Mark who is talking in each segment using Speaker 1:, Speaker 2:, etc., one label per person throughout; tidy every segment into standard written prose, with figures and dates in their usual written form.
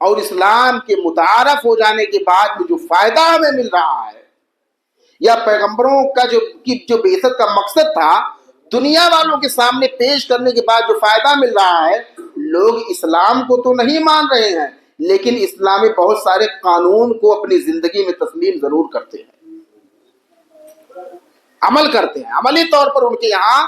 Speaker 1: اور اسلام کے متعارف ہو جانے کے بعد میں جو فائدہ ہمیں مل رہا ہے، یا پیغمبروں کا جو بعثت کا مقصد تھا دنیا والوں کے سامنے پیش کرنے کے بعد جو فائدہ مل رہا ہے، لوگ اسلام کو تو نہیں مان رہے ہیں لیکن اسلامی بہت سارے قانون کو اپنی زندگی میں تسلیم ضرور کرتے ہیں، عمل کرتے ہیں، عملی طور پر ان کے یہاں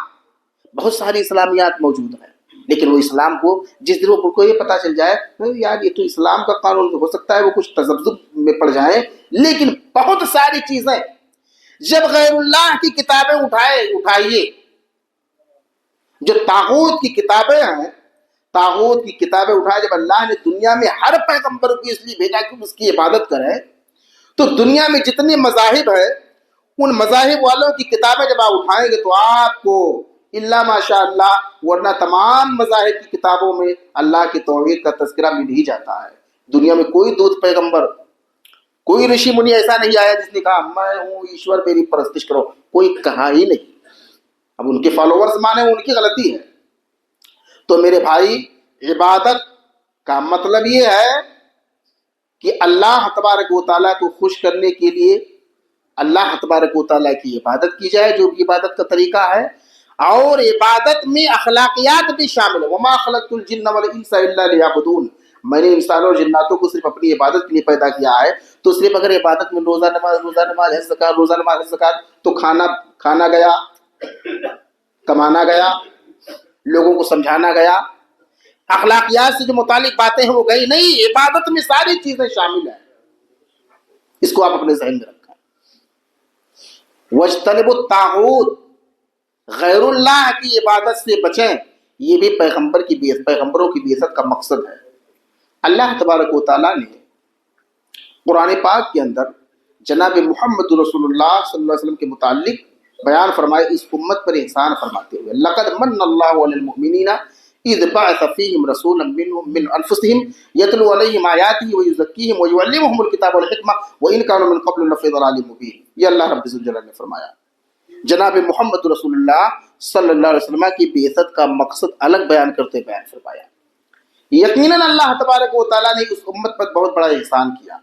Speaker 1: بہت ساری اسلامیات موجود ہیں، لیکن وہ اسلام کو جس دن کو یہ پتا چل جائے یار یہ تو اسلام کا قانون، ہو سکتا ہے وہ کچھ تذبذب میں پڑ جائیں، لیکن بہت ساری چیزیں جب غیر اللہ کی کتابیں اٹھائیے، جو طاغوت کی کتابیں ہیں، طاغوت کی کتابیں اٹھائے، جب اللہ نے دنیا میں ہر پیغمبر کو اس لیے بھیجا کہ اس کی عبادت کریں، تو دنیا میں جتنے مذاہب ہیں ان مذاہب والوں کی کتابیں جب آپ اٹھائیں گے تو آپ کو الا ماشاء اللہ، ورنہ تمام مذاہب کی کتابوں میں اللہ کی توحید کا تذکرہ مل ہی جاتا ہے۔ دنیا میں کوئی دودھ پیغمبر، کوئی رشی منی ایسا نہیں آیا جس نے کہا میں ہوں ایشور میری پرستش کرو، کوئی کہا ہی نہیں۔ اب ان کے فالوورز مانے ان کی غلطی ہے۔ تو میرے بھائی، عبادت کا مطلب یہ ہے کہ اللہ تبارک و تعالیٰ کو خوش کرنے کے لیے اللہ تبارک و تعالیٰ کی عبادت کی جائے، جو بھی عبادت کا طریقہ ہے، اور عبادت میں اخلاقیات بھی شامل ہے۔ وما خلقت الجن والانس الا لیعبدون، میں نے انسانوں اور جناتوں کو صرف اپنی عبادت کے لیے پیدا کیا ہے۔ تو صرف اگر عبادت میں روزہ نماز ہے، زکات، روزہ نماز ہے، زکات، تو کھانا گیا، کمانا گیا، لوگوں کو سمجھانا گیا، اخلاقیات سے جو متعلق باتیں ہیں وہ گئی نہیں، عبادت میں ساری چیزیں شامل ہیں۔ اس کو آپ اپنے ذہن میں رکھیں۔ وَاجْتَنِبُوا الطَّاغُوتَ، غیر اللہ کی عبادت سے بچیں، یہ بھی پیغمبروں کی بعثت کا مقصد ہے۔ اللہ تبارک و تعالیٰ نے قرآن پاک کے اندر جناب محمد رسول اللہ صلی اللہ علیہ وسلم کے متعلق بیان فرمائے، اس امت پر احسان فرماتے ہوئے، لَقَدْ مَنَّ اللَّهُ عَلَى الْمُؤْمِنِينَ إِذْ بَعَثَ فِيهِمْ رَسُولًا مِّنْهُمْ مِنْ أَنفُسِهِمْ يَتْلُو عَلَيْهِمْ آيَاتِهِ وَيُزَكِّيهِمْ وَيُعَلِّمُهُمُ الْكِتَابَ وَالْحِكْمَةَ وَإِنْ كَانُوا مِنْ قَبْلُ لَفِي ضَلَالٍ مُبِينٍ۔ یہ اللہ رب الجلال نے فرمایا۔ جناب محمد رسول اللہ صلی اللہ علیہ وسلم کی بعثت کا مقصد الگ بیان کرتے بیان فرمایا۔ یقیناً اللہ تبارک و تعالیٰ نے اس امت پر بہت بڑا احسان کیا۔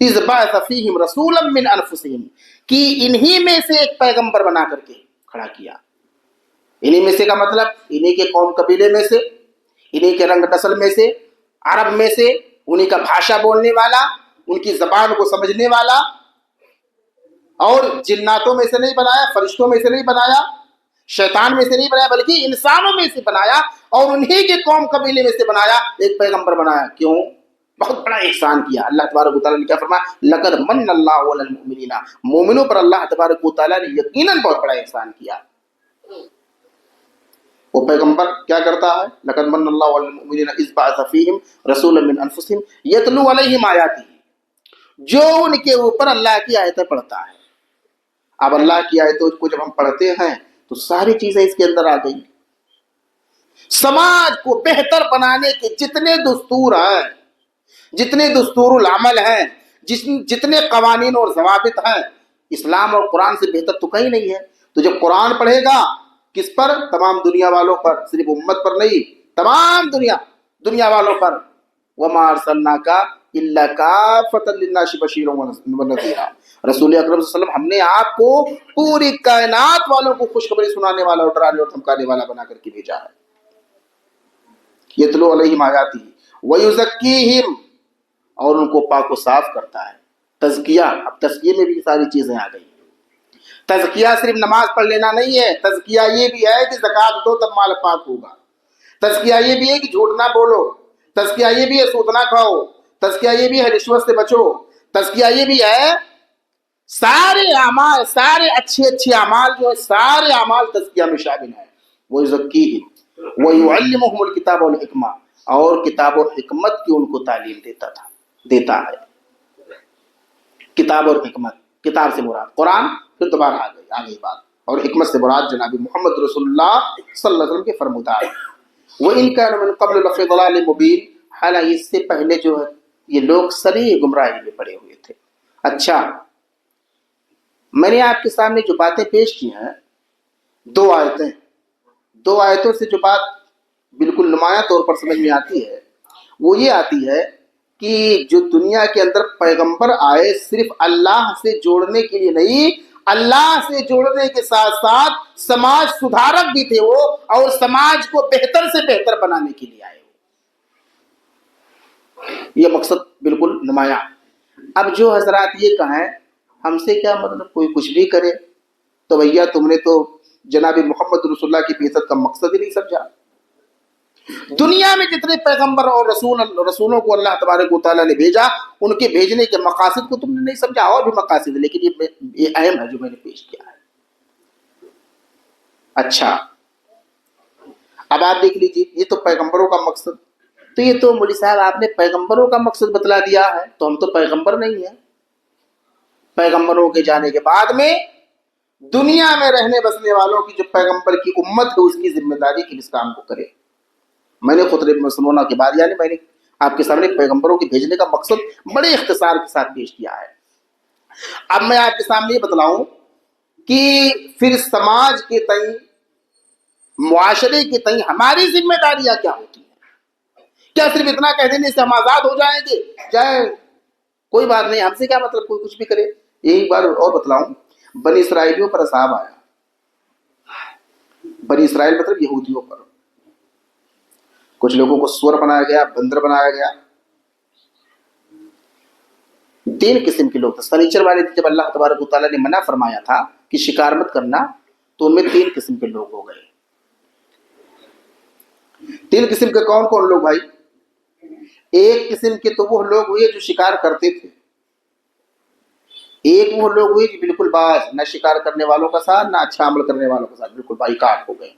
Speaker 1: اذ بعث فیہم رسولا من انفسہم، کہ انہی میں سے ایک پیغمبر بنا کر کے کھڑا کیا۔ انہی میں سے کا مطلب انہی کے قوم قبیلے میں سے، انہی کے رنگ نسل میں سے، عرب میں سے، انہی کا بھاشا بولنے والا، ان کی زبان کو سمجھنے والا، اور جناتوں میں سے نہیں بنایا، فرشتوں میں سے نہیں بنایا، شیطان میں سے نہیں بنایا، بلکہ انسانوں میں سے بنایا، اور انہی کے قوم قبیلے میں سے بنایا، ایک پیغمبر بنایا۔ کیوں؟ بہت بڑا احسان کیا۔ اللہ تبارک و تعالیٰ نے کیا فرمایا؟ لقد من اللہ علی المؤمنین، مومنوں پر اللہ تبارک و تعالیٰ نے یقیناً بہت بڑا احسان کیا۔ وہ پیغمبر کیا کرتا ہے؟ لقد من اللہ علی المؤمنین اذ بعث فیہم رسولا من انفسہم یتلو علیہم آیاتہ، جو ان کے اوپر اللہ کی آیتیں پڑھتا ہے۔ اب اللہ کی آیتوں کو جب ہم پڑھتے ہیں تو ساری چیزیں اس کے اندر آ گئی۔ سماج کو بہتر بنانے کے جتنے دستور ہیں، جتنے دستور العمل ہیں، جتنے قوانین اور ضوابط ہیں، اسلام اور قرآن سے بہتر تو کہیں نہیں ہے۔ تو جب قرآن پڑھے گا کس پر؟ تمام دنیا والوں پر، صرف امت پر نہیں، تمام دنیا والوں پر۔ وَمَا أَرْسَلْنَاكَ إِلَّا كَافَّةً لِلنَّاسِ بَشِيرًا وَنَذِيرًا، رسول اکرم صلی اللہ علیہ وسلم، ہم نے آپ کو پوری کائنات والوں کو خوشخبری سنانے والا اور ڈرانے اور دھمکانے والا بنا کر کے بھیجا ہے۔ یتلو علیہم آیاتہ ویزکیہم، اور ان کو پاک و صاف کرتا ہے۔ تزکیہ، اب تزکیے میں بھی ساری چیزیں آ گئی۔ تزکیہ صرف نماز پڑھ لینا نہیں ہے، تزکیہ یہ بھی ہے کہ زکوٰۃ دو تب مال پاک ہوگا، تزکیہ یہ بھی ہے کہ جھوٹ نہ بولو، تزکیہ یہ بھی ہے سود نہ کھاؤ، تزکیہ یہ بھی ہے رشوت سے بچو، تزکیہ یہ بھی ہے سارے اعمال، سارے اچھے اعمال جو ہے، سارے اعمال تزکیہ میں شامل ہیں۔ وَيُزَكِّيهِمْ وَيُعَلِّمُهُمُ الْكِتَابَ وَالْحِكْمَةَ، اور کتاب و حکمت کی ان کو تعلیم دیتا ہے۔ کتاب اور حکمت، کتاب سے مراد قرآن، پھر دوبارہ آ گئی بات، اور حکمت سے مراد جناب محمد رسول اللہ صلی اللہ علیہ وسلم کے فرمودات۔ وَإِنْ كَانُوا مِنْ قَبْلُ لَفِي ضَلَالٍ مُبِينٍ، حالانکہ اس سے پہلے جو ہے یہ لوگ سری گمراہی میں پڑے ہوئے تھے۔ اچھا، میں نے آپ کے سامنے جو باتیں پیش کی ہیں، دو آیتوں سے جو بات بالکل نمایاں طور پر سمجھ میں آتی ہے وہ یہ آتی ہے کہ جو دنیا کے اندر پیغمبر آئے صرف اللہ سے جوڑنے کے لیے نہیں، اللہ سے جوڑنے کے ساتھ ساتھ سماج سدھارک بھی تھے وہ، اور سماج کو بہتر سے بہتر بنانے کے لیے آئے وہ۔ یہ مقصد بالکل نمایاں۔ اب جو حضرات یہ کہیں ہم سے کیا مطلب، کوئی کچھ بھی کرے، تو بھیا تم نے تو جناب محمد رسول اللہ کی بعثت کا مقصد ہی نہیں سمجھا۔ دنیا میں جتنے پیغمبر اور رسولوں کو اللہ تبارک و تعالیٰ نے بھیجا، ان کے بھیجنے کے مقاصد کو تم نے نہیں سمجھا، اور بھی مقاصد ہے لیکن یہ اہم ہے جو میں نے پیش کیا ہے۔ اچھا، اب آپ دیکھ لیجیے، یہ تو پیغمبروں کا مقصد، تو یہ تو مولوی صاحب آپ نے پیغمبروں کا مقصد بتلا دیا ہے، تو ہم تو پیغمبر نہیں ہیں۔ پیغمبروں کے جانے کے بعد میں دنیا میں رہنے بسنے والوں کی جو پیغمبر کی امت ہے، اس کی ذمہ داری کہ اس کام کو کرے۔ میں نے خطبہ مسنونہ کے بعد یعنی میں نے آپ کے سامنے پیغمبروں کے بھیجنے کا مقصد بڑے اختصار کے ساتھ پیش کیا ہے۔ اب میں آپ کے سامنے یہ بتلاؤں کہ پھر سماج کے تئیں، معاشرے کے تئیں ہماری ذمہ داریاں کیا ہوتی ہیں؟ کیا صرف اتنا کہہ دینے سے ہم آزاد ہو جائیں گے، چاہے کوئی بات نہیں، ہم سے کیا مطلب کوئی کچھ بھی کرے؟ یہی بار اور بتلاؤں، بنی اسرائیلیوں پر عذاب آیا۔ بنی اسرائیل مطلب یہودیوں پر، کچھ لوگوں کو سور بنایا گیا، بندر بنایا گیا۔ 3 قسم کے لوگ تھے۔ سنیچر والے دن جب اللہ تبارک و تعالیٰ نے منع فرمایا تھا کہ شکار مت کرنا، تو ان میں 3 قسم کے لوگ ہو گئے۔ 3 قسم کے کون کون لوگ بھائی؟ ایک قسم کے تو وہ لوگ ہوئے جو شکار کرتے تھے، ایک وہ لوگ ہوئے جو بالکل باز، نہ شکار کرنے والوں کا ساتھ نہ اچھا عمل کرنے والوں کا ساتھ، بالکل بائیکاٹ ہو گئے۔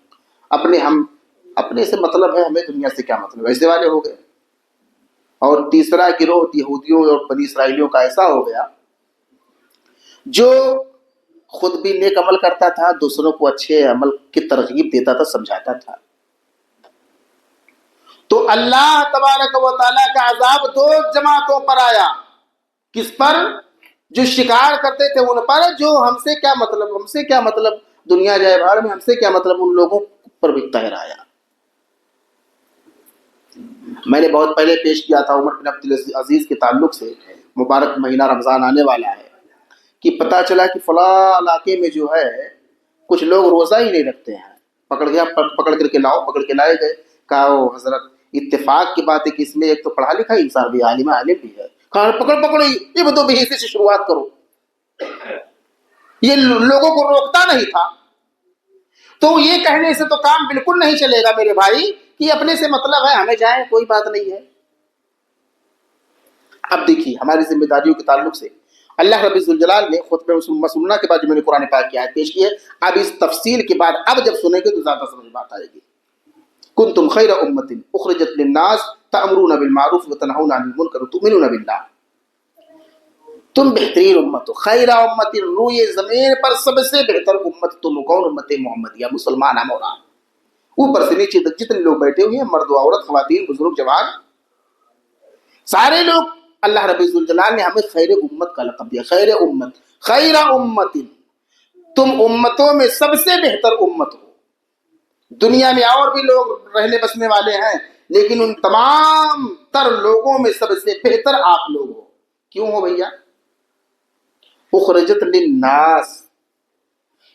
Speaker 1: اپنے سے مطلب ہے، ہمیں دنیا سے کیا مطلب، ایسے والے ہو گئے۔ اور تیسرا گروہ یہودیوں اور بنی اسرائیلیوں کا ایسا ہو گیا جو خود بھی نیک عمل کرتا تھا، دوسروں کو اچھے عمل کی ترغیب دیتا تھا، سمجھاتا تھا۔ تو اللہ تبارک و تعالیٰ کا عذاب 2 جماعتوں پر آیا۔ کس پر؟ جو شکار کرتے تھے ان پر، جو ہم سے کیا مطلب دنیا جائے بھاڑ میں، ہم سے کیا مطلب، ان لوگوں پر بھی قہر آیا۔ میں نے بہت پہلے پیش کیا تھا عمر بن عبدالعزیز کے تعلق سے، مبارک مہینہ رمضان آنے والا ہے، کہ پتہ چلا کہ فلاں علاقے میں جو ہے کچھ لوگ روزہ ہی نہیں رکھتے ہیں۔ پکڑ کر کے لائے گئے، کہا او حضرت اتفاق کی بات ہے کہ اس میں ایک تو پڑھا لکھا انسان بھی، عالم بھی ہے، کہا پکڑ یہ بدو بحیثی سے شروعات کرو۔ یہ لوگوں کو روکتا نہیں تھا۔ تو یہ کہنے سے تو کام بالکل نہیں چلے گا میرے بھائی کہ اپنے سے مطلب ہے، ہمیں جائیں کوئی بات نہیں ہے۔ اب دیکھیے ہماری ذمہ داریوں کے تعلق سے اللہ رب الجلال نے خطبہ مسنونہ کے بعد جو میں نے قرآن پاک کی آیت پیش کی ہے، اب اس تفصیل کے بعد اب جب سنیں گے تو زیادہ سمجھ بات آئے گی۔ کنتم خیر امت اخرجت للناس تأمرون بالمعروف وتنہون عن المنکر وتؤمنون باللہ۔ تم بہترین امت ہو، خیر امت، روئے زمین پر سب سے بہتر امت تم، کون؟ امت محمدیہ، مسلمان ہم اور آپ۔ اوپر سے نیچے تک جتنے لوگ بیٹھے ہوئے ہیں، مرد و عورت، خواتین، بزرگ، جوان، سارے لوگ، اللہ رب الجلال نے ہمیں خیر امت کا لقب دیا۔ خیر امت، خیر امت، تم امتوں میں سب سے بہتر امت ہو۔ دنیا میں اور بھی لوگ رہنے بسنے والے ہیں، لیکن ان تمام تر لوگوں میں سب سے بہتر آپ لوگ ہو۔ کیوں ہو بھیا؟ اخرجت للناس،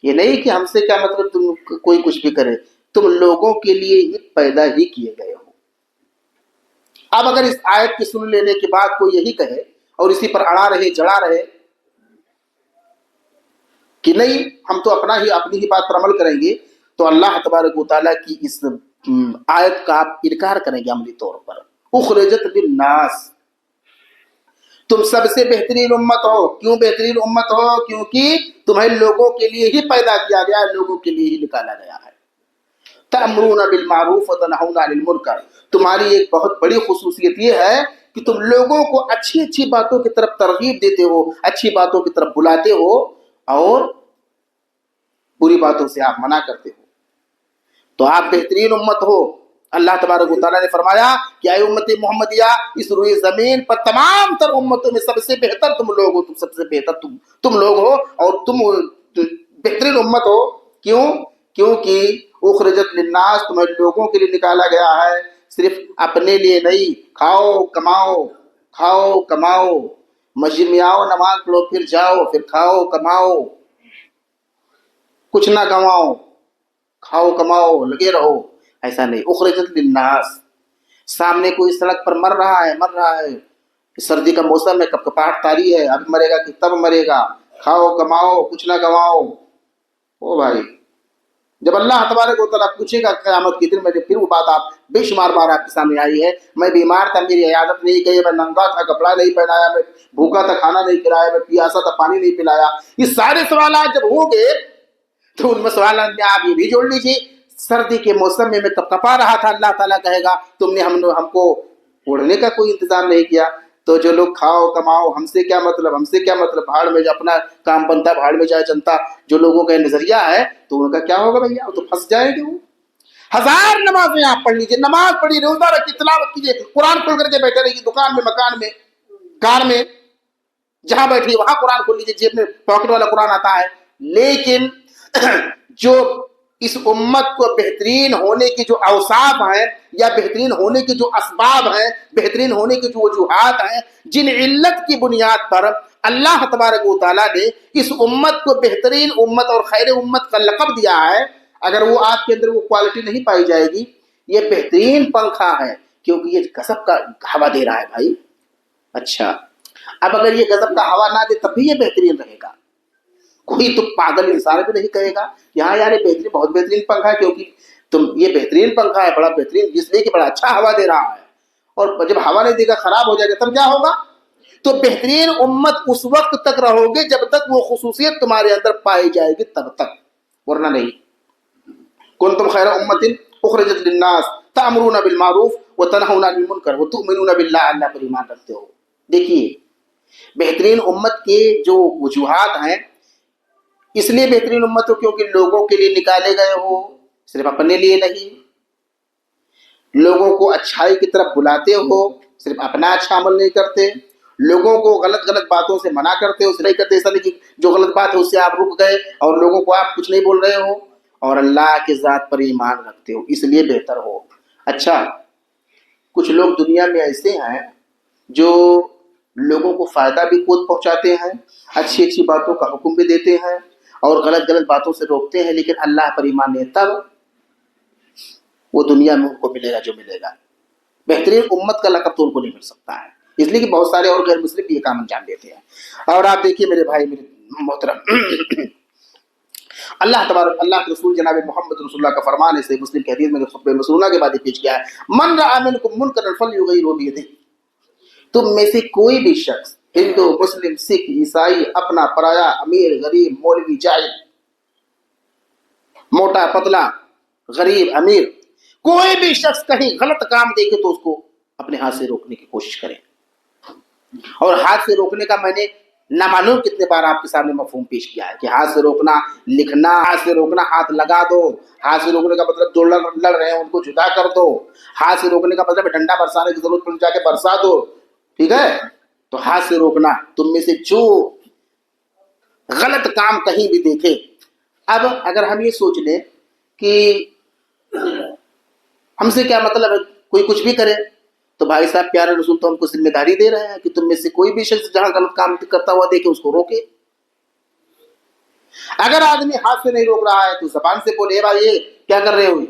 Speaker 1: یہ نہیں کہ ہم سے کیا مطلب تم کوئی کچھ بھی کرے، تم لوگوں کے لیے ہی پیدا ہی کیے گئے ہو۔ اب اگر اس آیت کی سن لینے کے بعد کوئی یہی کہے اور اسی پر اڑا رہے، جڑا رہے کہ نہیں ہم تو اپنی ہی بات پر عمل کریں گے، تو اللہ تبارک و تعالیٰ کی اس آیت کا آپ انکار کریں گے عملی طور پر۔ اخرجت للناس، تم سب سے بہترین امت ہو۔ کیوں بہترین امت ہو؟ کیونکہ تمہیں لوگوں کے لیے ہی پیدا کیا گیا ہے، لوگوں کے لیے ہی نکالا گیا ہے۔ تأمرون بالمعروف وتنہون عن المنکر، تمہاری ایک بہت بڑی خصوصیت یہ ہے کہ تم لوگوں کو اچھی اچھی باتوں کی طرف ترغیب دیتے ہو، اچھی باتوں کی طرف بلاتے ہو، اور بری باتوں سے آپ منع کرتے ہو۔ تو آپ بہترین امت ہو۔ اللہ تبارک و تعالیٰ نے فرمایا کہ اے امت محمدیہ، اس روئے زمین پر تمام تر امتوں میں سب سے بہتر تم لوگ ہو، تم سب سے بہتر تم لوگ ہو، اور تم بہترین امت ہو۔ کیوں؟ کیونکہ اخرجت للناس، تمہیں لوگوں کے لیے نکالا گیا ہے، صرف اپنے لیے نہیں، کھاؤ کماؤ، مسجد میں آؤ نماز پڑھو پھر جاؤ پھر کھاؤ کماؤ، کچھ نہ گنواؤ، کھاؤ کماؤ لگے رہو، ایسا نہیں۔ اخرجت للناس، سامنے کوئی سڑک پر مر رہا ہے، سردی کا موسم ہے، کپکپاہٹ طاری ہے، اب مرے گا کہ تب مرے گا، کھاؤ کماؤ کچھ نہ گنواؤ۔ او بھائی، جب اللہ تبارک و تعالیٰ پوچھے گا قیامت کے دن میں، پھر وہ بات آپ بے شمار بار آپ کے سامنے آئی ہے، میں بیمار تھا میری عیادت نہیں کی، میں ننگا تھا کپڑا نہیں پہنایا، میں بھوکا تھا کھانا نہیں کھلایا، میں پیاسا تھا پانی نہیں پلایا۔ یہ سارے سوالات جب ہوں گے تو ان میں سوالات میں آپ یہ بھی جوڑ لیجیے، سردی کے موسم میں کپا رہا تھا، اللہ تعالیٰ کہے گا تم نے ہم کو اوڑھنے کا کوئی انتظام نہیں کیا۔ تو جو لوگ کھاؤ کماؤ، ہم سے کیا مطلب، بھاڑ میں جو اپنا کام بنتا بھاڑ میں جائے جنتا، جو لوگوں کا نظریہ ہے تو ان کا کیا ہوگا بھیا، وہ تو پھنس جائے گے۔ وہ ہزار نمازیں آپ پڑھ لیجیے، نماز پڑھی، روزہ رکھی، تلاوت کیجیے، قرآن کھول کر کے بیٹھے رہیے، دکان میں، مکان میں، کار میں، جہاں بیٹھیے وہاں قرآن کھول لیجیے، جیب میں پاکٹ والا قرآن آتا ہے۔ لیکن جو اس امت کو بہترین ہونے کی جو اوصاف ہیں، یا بہترین ہونے کے جو اسباب ہیں، بہترین ہونے کی جو وجوہات ہیں، جن علت کی بنیاد پر اللہ تبارک و تعالیٰ نے اس امت کو بہترین امت اور خیر امت کا لقب دیا ہے، اگر وہ آپ کے اندر وہ کوالٹی نہیں پائی جائے گی، یہ بہترین پنکھا ہے کیونکہ یہ غضب کا ہوا دے رہا ہے بھائی۔ اچھا، اب اگر یہ غضب کا ہوا نہ دے تب بھی یہ بہترین رہے گا، کوئی تو پاگل انسان بھی نہیں کہے گا یہاں یار یہ بہترین، بہت بہترین پنکھا ہے، کیونکہ یہ بہترین پنکھا ہے، بڑا بہترین، اس لیے کہ بڑا اچھا ہوا دے رہا ہے، اور جب ہوا نہیں دے گا خراب ہو جائے گا تب کیا ہوگا؟ تو بہترین امت اس وقت تک رہو گے جب تک وہ خصوصیت تمہارے اندر پائی جائے گی، تب تک، ورنہ نہیں۔ کنتم خیر امت اخرجت للناس تأمرون بالمعروف وتنہون عن المنکر وتؤمنون باللہ، اللہ پر ایمان رکھتے ہو۔ دیکھیے، بہترین امت کے جو وجوہات ہیں، اس لیے بہترین امت ہو کیونکہ لوگوں کے لیے نکالے گئے ہو، صرف اپنے لیے نہیں، لوگوں کو اچھائی کی طرف بلاتے ہو، صرف اپنا اچھا عمل نہیں کرتے، لوگوں کو غلط باتوں سے منع کرتے ہو، اس نہیں کرتے، ایسا نہیں کہ جو غلط بات ہے اس سے آپ رک گئے اور لوگوں کو آپ کچھ نہیں بول رہے ہو، اور اللہ کے ذات پر ایمان رکھتے ہو، اس لیے بہتر ہو۔ اچھا، کچھ لوگ دنیا میں ایسے ہیں جو لوگوں کو فائدہ بھی خود پہنچاتے ہیں، اچھی اچھی باتوں کا حکم بھی دیتے ہیں، اور غلط باتوں سے روکتے ہیں، لیکن اللہ پر ایمان نہیں، تب وہ دنیا میں ان کو ملے گا جو ملے گا، بہترین امت کا لقب تو ان کو نہیں مل سکتا ہے، اس لیے کہ بہت سارے اور غیر مسلم بھی یہ کام انجام دیتے ہیں۔ اور آپ دیکھیے میرے بھائی، میرے محترم، اللہ تبارک، اللہ کے رسول جناب محمد رسول اللہ کا فرمان ہے، صحیح مسلم کی حدیث میں نے خطبہ مسنونہ کے بعد پیش کیا ہے، من رأى منکم منکرا فلیغیرہ بیدہ، تم میں سے کوئی بھی شخص، ہندو، مسلم، سکھ، عیسائی، اپنا پرایا، امیر، غریب، مولوی، جاہل، موٹا پتلا، غریب امیر، کوئی بھی شخص کہیں غلط کام دیکھے تو اس کو اپنے ہاتھ سے روکنے کی کوشش کرے۔ اور ہاتھ سے روکنے کا میں نے نہ معلوم کتنے بار آپ کے سامنے مفہوم پیش کیا ہے کہ ہاتھ سے روکنا، لکھنا، ہاتھ سے روکنا، ہاتھ لگا دو، ہاتھ سے روکنے کا مطلب جو لڑ رہے ہیں ان کو جدا کر دو، ہاتھ سے روکنے کا مطلب ڈنڈا برسانے کی ضرورت پڑ جا کے برسا دو، ٹھیک ہے؟ تو ہاتھ سے روکنا، تم میں سے جو غلط کام کہیں بھی دیکھے۔ اب اگر ہم یہ سوچ لیں کہ ہم سے کیا مطلب ہے، کوئی کچھ بھی کرے، تو بھائی صاحب پیارے رسول تو ہم کو ذمہ داری دے رہے ہیں کہ تم میں سے کوئی بھی شخص جہاں غلط کام کرتا ہوا دیکھے اس کو روکے۔ اگر آدمی ہاتھ سے نہیں روک رہا ہے تو زبان سے بولے، بھائی یہ کیا کر رہے ہو،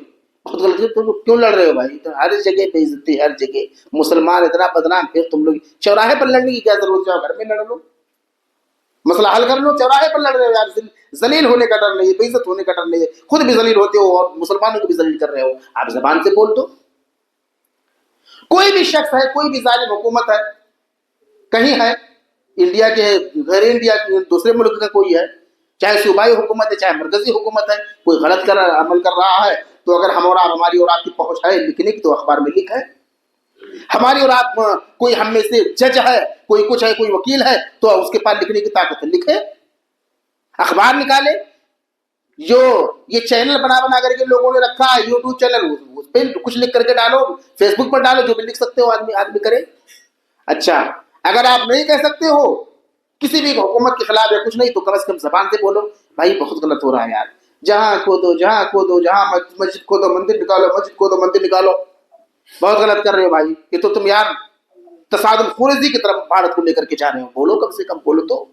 Speaker 1: بہت غلط ہے، تم کیوں لڑ رہے ہو بھائی، تو ہر جگہ بے عزتی، ہر جگہ مسلمان اتنا بدنام، پھر تم لوگ چوراہے پر لڑنے کی کیا ضرورت ہے، گھر میں لڑ لو، مسئلہ حل کر لو، چوراہے پر لڑ رہے ہو یار، ذلیل ہونے کا ڈر نہیں ہے، بے عزت ہونے کا ڈر نہیں ہے، خود بھی ذلیل ہوتے ہو اور مسلمانوں کو بھی ذلیل کر رہے ہو، آپ زبان سے بول دو۔ کوئی بھی شخص ہے، کوئی بھی ظالم حکومت ہے، کہیں ہے، انڈیا کے، غیر انڈیا کے، دوسرے ملک کا کوئی ہے، چاہے صوبائی حکومت ہے، چاہے مرکزی حکومت ہے، کوئی غلط عمل کر رہا ہے تو اگر ہماری اور آپ کی پہنچ ہے لکھنے کی تو اخبار میں لکھ ہے، ہماری اور آپ، کوئی ہم میں سے جج ہے، کوئی کچھ ہے، کوئی وکیل ہے تو اس کے پاس لکھنے کی طاقت ہے، لکھے، اخبار نکالے۔ جو یہ چینل بنا کر کے لوگوں نے رکھا ہے، یوٹیوب چینل، اس پہ کچھ لکھ کر کے ڈالو، فیس بک پر ڈالو، جو بھی لکھ سکتے ہو آدمی کرے۔ اچھا، اگر آپ نہیں کہہ سکتے ہو کسی بھی حکومت کے خلاف یا کچھ نہیں تو کم از کم زبان سے بولو، بھائی بہت غلط ہو رہا ہے یار، جہاں کھودو، جہاں مسجد کھودو مندر نکالو، مسجد کھودو مندر نکالو، بہت غلط کر رہے ہو بھائی, یہ تو تم یار تصادم خورزی کی طرف بھارت کو لے کر کے جا رہے ہو. بولو کم سے کم بولو تو.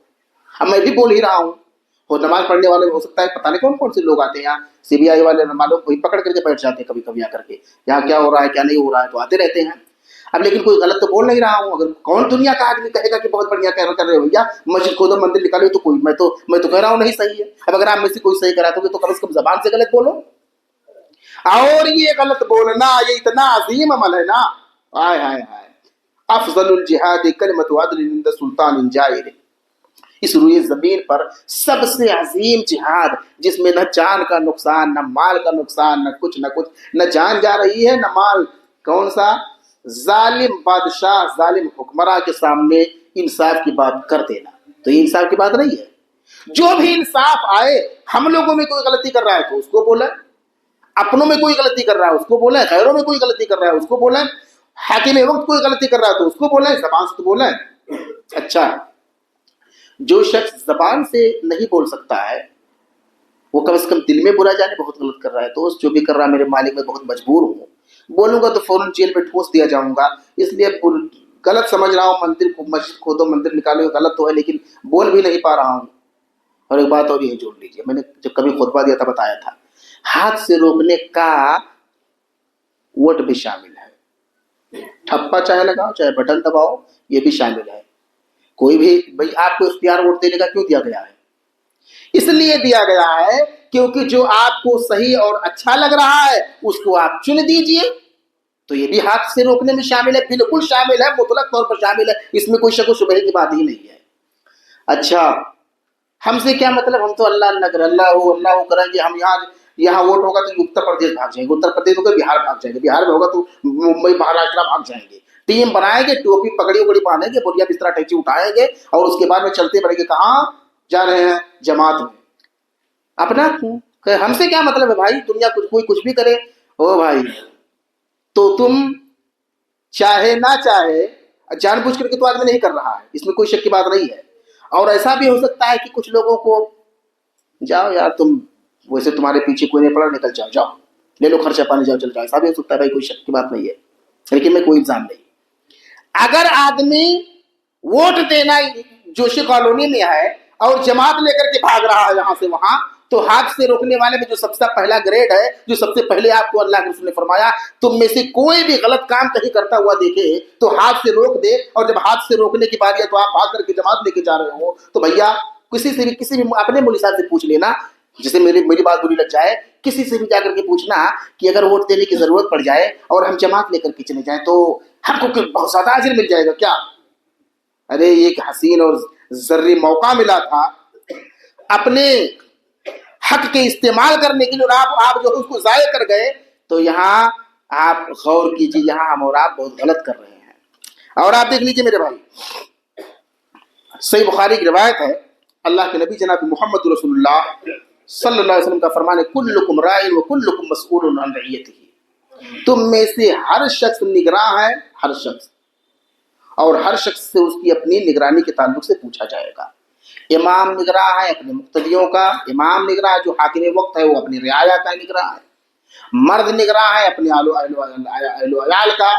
Speaker 1: اب میں بھی بول ہی رہا ہوں, اور نماز پڑھنے والے ہو سکتا ہے پتہ نہیں کون کون سے لوگ آتے ہیں یہاں, سی بی آئی والے معلوم کوئی پکڑ کر کے بیٹھ جاتے ہیں کبھی کبھی آ کر کے, یہاں کیا ہو رہا ہے کیا نہیں ہو رہا ہے, تو آتے رہتے ہیں. اب لیکن کوئی غلط تو بول نہیں رہا ہوں. اگر کون دنیا کا آدمی کہے گا کہ بہت بڑھیا کر رہے ہو بھیا, مسجد کھودو مندر نکالو, تو کوئی میں تو کہہ رہا ہوں نہیں صحیح ہے. اب اگر آپ میں سے کوئی صحیح کراتے ہو تو کم از کم زبان سے غلط بولو. اور یہ غلط بولنا یہ اتنا عظیم عمل ہے نا, ہائے ہائے ہائے. افضل الجہاد کلمۃ عدل عند سلطان جائر, اس روئے زمین پر سب سے عظیم جہاد جس میں نہ جان کا نقصان نہ مال کا نقصان نہ کچھ, نہ جان جا رہی ہے نہ مال. کون سا؟ ظالم بادشاہ ظالم حکمراں کے سامنے انصاف کی بات کر دینا. تو یہ انصاف کی بات نہیں ہے. جو بھی انصاف آئے, ہم لوگوں میں کوئی غلطی کر رہا ہے تو اس کو بولیں, اپنوں میں کوئی غلطی کر رہا ہے اس کو بولیں, غیروں میں کوئی غلطی کر رہا ہے اس کو بولیں, حاکم وقت کوئی غلطی کر رہا ہے تو اس کو بولیں, زبان سے تو بولیں. اچھا, جو شخص زبان سے نہیں بول سکتا ہے وہ کم از کم دل میں برا جانے بہت غلط کر رہا ہے. دوست جو بھی کر رہا ہے میرے مالک میں بہت مجبور ہوں, بولوں گا تو فوراً جیل میں ٹھونس دیا جاؤں گا, اس لیے غلط سمجھ رہا ہوں. مندر کو مسجد کھودو مندر نکالو غلط تو ہے, لیکن بول بھی نہیں پا رہا ہوں. اور ایک بات اور یہ جوڑ لیجیے, میں نے جب کبھی خطبہ دیا تھا بتایا تھا, ہاتھ سے روکنے کا ووٹ بھی شامل ہے. ٹھپا چاہے لگاؤ چاہے بٹن دباؤ, یہ بھی شامل ہے. کوئی بھی بھائی آپ کو اختیار ووٹ دینے کا کیوں دیا گیا ہے؟ اس لیے دیا گیا ہے کیونکہ جو آپ کو صحیح اور اچھا لگ رہا ہے اس کو آپ چن دیجئے. تو یہ بھی ہاتھ سے روکنے میں شامل ہے, بالکل شامل ہے, مطلق طور پر شامل ہے, اس میں کوئی شک و شبہ کی بات ہی نہیں ہے. اچھا, ہم سے کیا مطلب, ہم تو اللہ ہو کریں گے. ہم یہاں ووٹ ہوگا تو اتر پردیش بھاگ جائیں گے, اتر پردیش ہوگا بہار بھاگ جائیں گے, بہار میں ہوگا تو ممبئی مہاراشٹر بھاگ جائیں گے. ٹیم بنائیں گے, ٹوپی پگڑی اگڑی باندھیں گے, بڑھیا بستر ٹیچی اٹھائیں گے, اور اس کے بعد میں چلتے بڑھیں گے. کہاں جا رہے ہیں؟ جماعت میں. اپنا ہم سے کیا مطلب ہے بھائی, دنیا کوئی کچھ بھی کرے. او بھائی, تو تم چاہے نہ چاہے جان بوجھ کر کے تو آدمی نہیں کر رہا ہے, اس میں کوئی شک کی بات نہیں ہے. اور ایسا بھی ہو سکتا ہے کہ کچھ لوگوں کو جاؤ یار تم ویسے تمہارے پیچھے کوئی نہیں پڑا, نکل جاؤ لے لو خرچہ پانی, جاؤ چل جاؤ. ایسا بھی ہو سکتا ہے بھائی, کوئی شک کی بات نہیں ہے, لیکن میں کوئی الزام نہیں. اگر آدمی ووٹ دینا جوشی کالونی میں ہے اور جماعت لے کر کے بھاگ رہا ہے یہاں سے وہاں, تو ہاتھ سے روکنے والے میں جو سب سے پہلا گریڈ ہے, جو سب سے پہلے آپ کو اللہ کے رسول نے فرمایا, تم میں سے کوئی بھی غلط کام کہیں کرتا ہوا دیکھے تو ہاتھ سے روک دے. اور جب ہاتھ سے روکنے کی باری ہے تو آپ بھاگ کر کے جماعت لے کے جا رہے ہو, تو بھیا کسی بھی اپنے مولوی صاحب سے پوچھ لینا, جسے میری بات بری لگ جائے, کسی سے بھی جا کر کے پوچھنا کہ اگر ووٹ دینے کی ضرورت پڑ جائے اور ہم جماعت لے کر کے چلے جائیں تو ہم کو بہت زیادہ اجر مل جائے گا کیا؟ ارے ایک حسین اور ذری موقع ملا تھا اپنے حق کے استعمال کرنے کے لیے, اور آپ جو اس کو ضائع کر گئے. تو یہاں آپ غور کیجیے, یہاں ہم اور آپ بہت غلط کر رہے ہیں. اور آپ دیکھ لیجیے میرے بھائی, صحیح بخاری کی روایت ہے, اللہ کے نبی جناب محمد رسول اللہ صلی اللہ علیہ وسلم کا فرمان ہے, کلکم راع وکلکم مسئول عن رعیتہ. تم میں سے ہر شخص نگراں ہے, ہر شخص, اور ہر شخص سے اس کی اپنی نگرانی کے تعلق سے پوچھا جائے گا. امام نگراں ہے اپنے مقتدیوں کا, امام نگراں جو حاکم وقت ہے وہ اپنی رعایا کا نگراں ہے, مرد نگراں ہے اپنے اہل و عیال کا,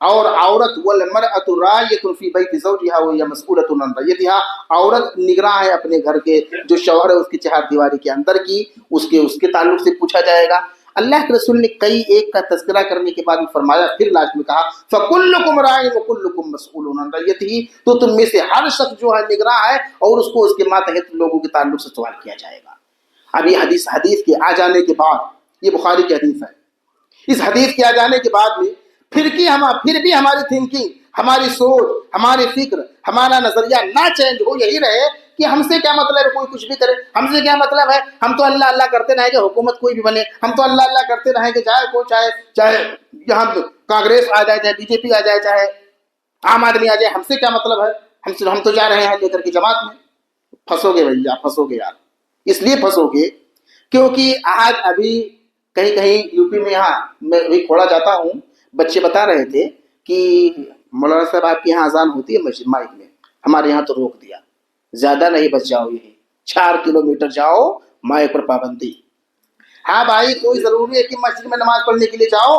Speaker 1: اور عورت والمرأۃ راعیۃ فی بیت زوجها وهي مسئولۃ عن رعیتها, عورت نگراں ہے اپنے گھر کے جو شوہر ہے اس کی چہار دیواری کے اندر کی, اس کے تعلق سے پوچھا جائے گا. اللہ کے رسول نے کئی ایک کا تذکرہ کرنے کے بعد فرمایا, پھر لاسٹ میں کہا فَكُلُّكُمْ رَاعٍ وَكُلُّكُمْ مَسْئُولٌ عَنْ رَعِيَّتِهِ, تو تم میں سے ہر شخص جو ہے نگراں ہے اور اس کو اس کے ماتحت لوگوں کے تعلق سے سوال کیا جائے گا. اب یہ حدیث کے آ جانے کے بعد, یہ بخاری کی حدیث ہے, اس حدیث کے آ جانے کے بعد میں پھر بھی ہماری تھنکنگ, ہماری سوچ, ہماری فکر, ہمارا نظریہ نہ چینج ہو, یہی رہے کہ ہم سے کیا مطلب ہے کوئی کچھ بھی کرے, ہم سے کیا مطلب ہے, ہم تو اللہ اللہ کرتے رہیں گے حکومت کوئی بھی بنے, ہم تو اللہ اللہ کرتے رہیں گے چاہے یہاں کانگریس آ جائے, چاہے بی جے پی آ جائے, چاہے عام آدمی آ جائے, ہم سے کیا مطلب ہے, ہم تو جا رہے ہیں لے کر کے جماعت میں. پھنسو گے بھائی, آپ پھنسو گے یار, اس لیے پھنسو گے کیونکہ آج ابھی کہیں یو پی میں, یہاں میں ابھی کھوڑا جاتا ہوں, بچے بتا رہے تھے کہ مولانا صاحب آپ کے یہاں اذان ہوتی ہے مسجد مائک میں, ہمارے یہاں تو روک دیا, زیادہ نہیں بچ جاؤ, یہی 4 کلومیٹر جاؤ مائک پر پابندی. ہاں بھائی, کوئی ضروری ہے کہ مسجد میں نماز پڑھنے کے لیے جاؤ,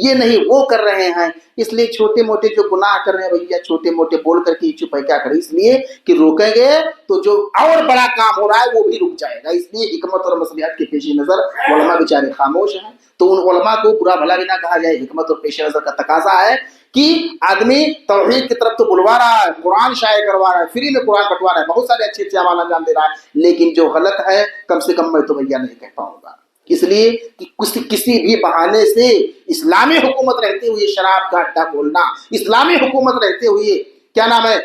Speaker 1: یہ نہیں وہ کر رہے ہیں. اس لیے چھوٹے موٹے جو گناہ کر رہے ہیں بھیا چھوٹے موٹے بول کر کے چپ ہے کیا کریں, اس لیے کہ روکیں گے تو جو اور بڑا کام ہو رہا ہے وہ بھی رک جائے گا. اس لیے حکمت اور مصلحت کے پیش نظر علماء بیچارے خاموش ہیں. تو ان علماء کو برا بھلا بھی نہ کہا جائے. حکمت اور پیش نظر کا تقاضا ہے کہ آدمی توحید کی طرف تو بلوا رہا ہے, قرآن شائع کروا رہا ہے, فری میں قرآن بٹوا رہا ہے, بہت سارے اچھے اچھے اعمال انجام دے رہا ہے, لیکن جو غلط ہے کم سے کم میں تو بھیا نہیں کہہ پاؤں گا. اس لیے کہ کسی بھی بہانے سے اسلامی حکومت رہتے ہوئے شراب کا اڈا کھولنا, اسلامی حکومت رہتے ہوئے کیا نام ہے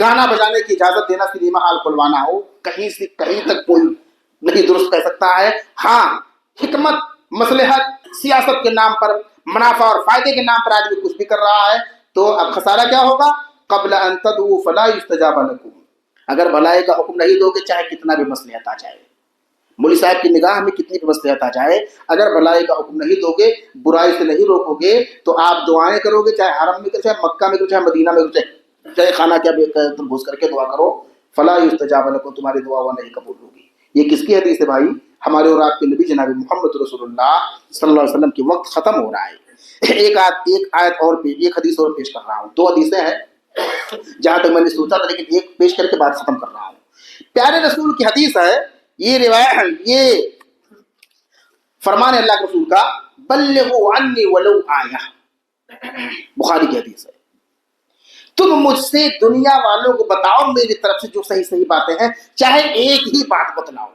Speaker 1: گانا بجانے کی اجازت دینا, سنیما ہال کھلوانا ہو, کہیں سے کہیں تک کوئی نہیں درست کہہ سکتا ہے. ہاں حکمت مصلحت سیاست کے نام پر منافع اور فائدے کے نام پر آدمی کچھ بھی کر رہا ہے تو اب خسارہ کیا ہوگا؟ قبل ان تدعوا فلا یستجاب لکم. اگر بھلائی کا حکم نہیں دو گے چاہے کتنا بھی مصلحت آ جائے, مولوی صاحب کی نگاہ میں کتنی بھی مصلحت آ جائے, اگر بھلائی کا حکم نہیں دو گے, برائی سے نہیں روکو گے تو آپ دعائیں کرو گے, چاہے حرم میں کرو, چاہے مکہ میں کرو, چاہے مدینہ میں کرو, چاہے خانہ کیا تم گھس کر کے دعا کرو, فلا یستجاب لکم, تمہاری دعا وہ نہیں قبول ہوگی. یہ کس کی حدیث ہے بھائی؟ ہمارے اور آپ کے نبی جناب محمد رسول اللہ صلی اللہ علیہ وسلم کی. وقت ختم ہو رہا ہے. ایک آیت اور ایک حدیث اور پیش کر رہا ہوں. دو حدیثیں ہیں جہاں تک میں نے سوچا تھا, لیکن ایک پیش کر کے بعد ختم کر رہا ہوں. پیارے رسول کی حدیث ہے, یہ روایت, یہ فرمان اللہ کے رسول کا, بلغوا عنی ولو آیہ, بخاری کی حدیث ہے. تم مجھ سے دنیا والوں کو بتاؤ میری طرف سے جو صحیح صحیح باتیں ہیں, چاہے ایک ہی بات بتلاؤ.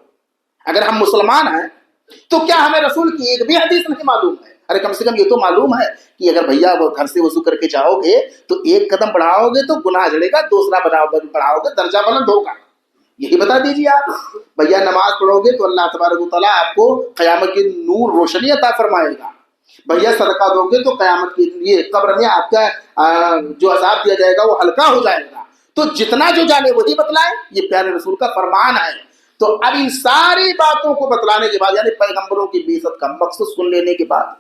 Speaker 1: اگر ہم مسلمان ہیں تو کیا ہمیں رسول کی ایک بھی حدیث نہیں معلوم ہے؟ ارے کم سے کم یہ تو معلوم ہے کہ اگر بھیا وہ گھر سے وضو کر کے جاؤ گے تو ایک قدم بڑھاؤ گے تو گناہ جڑے گا, دوسرا بڑھاؤ گے درجہ بلند ہوگا. یہی بتا دیجیے آپ. بھیا نماز پڑھو گے تو اللہ تبارک و تعالیٰ آپ کو قیامت کی نور روشنی عطا فرمائے گا. بھیا صدقہ دو گے تو قیامت کے لیے قبر میں آپ کا جو عذاب دیا جائے گا وہ ہلکا ہو جائے گا. تو جتنا جو جانے وہی بتلائے, یہ پیارے رسول کا فرمان ہے. تو اب ان ساری باتوں کو بتلانے کے بعد, یعنی پیغمبروں کی بعثت کا مقصد سن لینے کے بعد,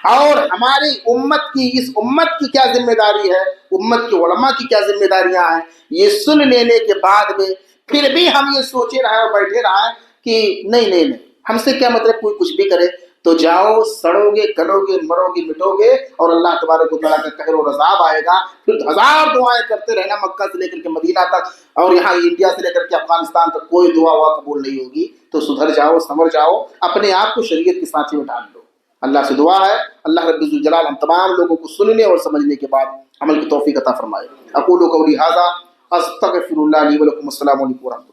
Speaker 1: اور ہماری امت کی, اس امت کی کیا ذمہ داری ہے, امت کے علماء کی کیا ذمہ داریاں ہیں, یہ سن لینے کے بعد میں پھر بھی ہم یہ سوچے رہے اور بیٹھے رہے کہ نہیں ہم سے کیا مطلب, کوئی کچھ بھی کرے, تو جاؤ سڑو گے, گلو گے, مرو گے, مٹو گے, اور اللہ تبارک و تعالیٰ کا قہر و عذاب آئے گا. پھر ہزار دعائیں کرتے رہنا, مکہ سے لے کر کے مدینہ تک اور یہاں انڈیا سے لے کر کے افغانستان تک کوئی دعا قبول نہیں ہوگی. تو سدھر جاؤ, سنور جاؤ, اپنے آپ کو شریعت کی سانچے میں ڈال لو. اللہ سے دعا ہے اللہ رب الجلال ہم تمام لوگوں کو سننے اور سمجھنے کے بعد عمل کی توفیق عطا فرمائے. اقول قولی ھذا استغفر اللہ لی ولکم. السلام علیکم ورحمۃ اللہ.